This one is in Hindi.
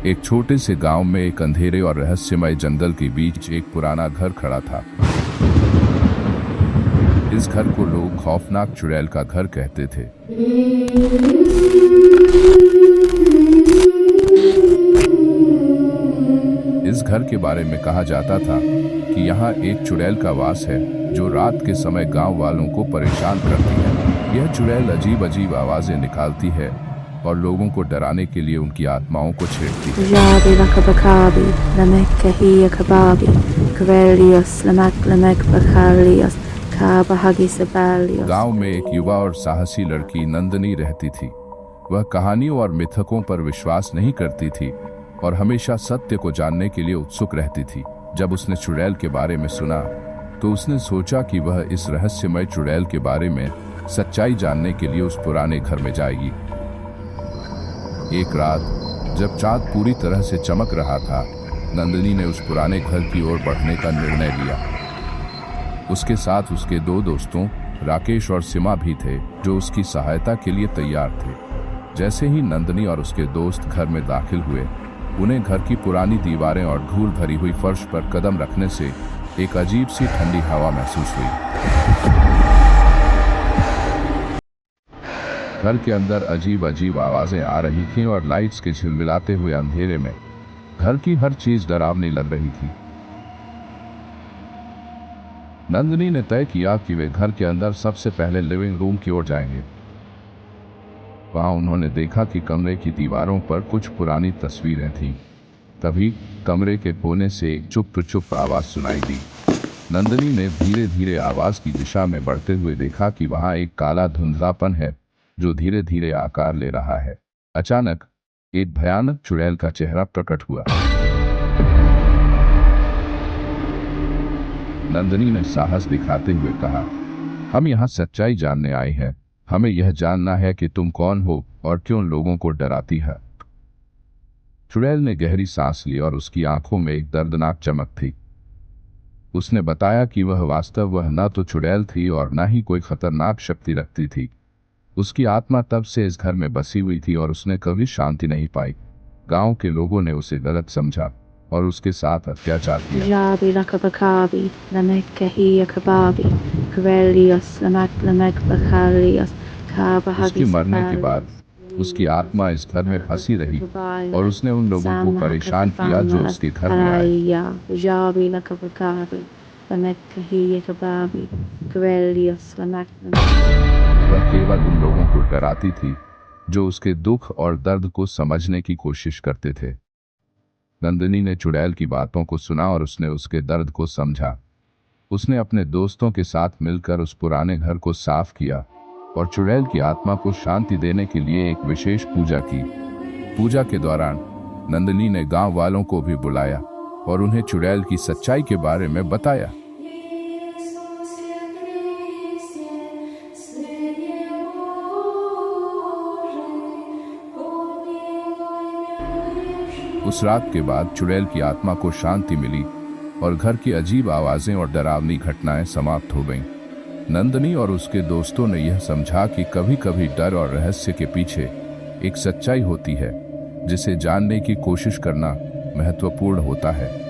एक छोटे से गांव में एक अंधेरे और रहस्यमय जंगल के बीच एक पुराना घर खड़ा था। इस घर को लोग खौफनाक चुड़ैल का घर कहते थे। इस घर के बारे में कहा जाता था कि यहाँ एक चुड़ैल का वास है जो रात के समय गांव वालों को परेशान करती है। यह चुड़ैल अजीब अजीब आवाजें निकालती है और लोगों को डराने के लिए उनकी आत्माओं को छेड़ती है। गांव में एक युवा और साहसी लड़की नंदनी रहती थी। वह कहानियों और मिथकों पर विश्वास नहीं करती थी और हमेशा सत्य को जानने के लिए उत्सुक रहती थी। जब उसने चुड़ैल के बारे में सुना तो उसने सोचा कि वह इस रहस्यमय चुड़ैल के बारे में सच्चाई जानने के लिए उस पुराने घर में जाएगी। एक रात जब चाँद पूरी तरह से चमक रहा था, नंदिनी ने उस पुराने घर की ओर बढ़ने का निर्णय लिया। उसके साथ उसके दो दोस्तों राकेश और सीमा भी थे जो उसकी सहायता के लिए तैयार थे। जैसे ही नंदिनी और उसके दोस्त घर में दाखिल हुए, उन्हें घर की पुरानी दीवारें और धूल भरी हुई फर्श पर कदम रखने से एक अजीब सी ठंडी हवा महसूस हुई। घर के अंदर अजीब अजीब आवाजें आ रही थीं और लाइट्स के झिलमिलाते हुए अंधेरे में घर की हर चीज डरावनी लग रही थी। नंदिनी ने तय किया कि वे घर के अंदर सबसे पहले लिविंग रूम की ओर जाएंगे। वहां उन्होंने देखा कि कमरे की दीवारों पर कुछ पुरानी तस्वीरें थीं। तभी कमरे के कोने से एक चुप आवाज सुनाई दी। नंदिनी ने धीरे धीरे आवाज की दिशा में बढ़ते हुए देखा कि वहां एक काला धुंधलापन है जो धीरे धीरे आकार ले रहा है। अचानक एक भयानक चुड़ैल का चेहरा प्रकट हुआ। नंदिनी ने साहस दिखाते हुए कहा, हम यहाँ सच्चाई जानने आए हैं। हमें यह जानना है कि तुम कौन हो और क्यों लोगों को डराती है। चुड़ैल ने गहरी सांस ली और उसकी आंखों में एक दर्दनाक चमक थी। उसने बताया कि वह न तो चुड़ैल थी और न ही कोई खतरनाक शक्ति रखती थी। उसकी आत्मा तब से इस घर में बसी हुई थी और उसने कभी शांति नहीं पाई। गांव के लोगों ने उसे गलत समझा और उसके साथ अत्याचार किया। उसके मरने के बाद उसकी आत्मा इस घर में फंसी रही और उसने उन लोगों को परेशान किया जो उसके घर में आए। वह केवल उन लोगों को डराती थी जो उसके दुख और दर्द को समझने की कोशिश करते थे। नंदिनी ने चुड़ैल की बातों को सुना और उसने उसके दर्द को समझा। उसने अपने दोस्तों के साथ मिलकर उस पुराने घर को साफ किया और चुड़ैल की आत्मा को शांति देने के लिए एक विशेष पूजा की। पूजा के दौरान नंदिनी ने गांव वालों को भी बुलाया और उन्हें चुड़ैल की सच्चाई के बारे में बताया। उस रात के बाद चुड़ैल की आत्मा को शांति मिली और घर की अजीब आवाजें और डरावनी घटनाएं समाप्त हो गईं। नंदिनी और उसके दोस्तों ने यह समझा कि कभी-कभी डर और रहस्य के पीछे एक सच्चाई होती है जिसे जानने की कोशिश करना महत्वपूर्ण होता है।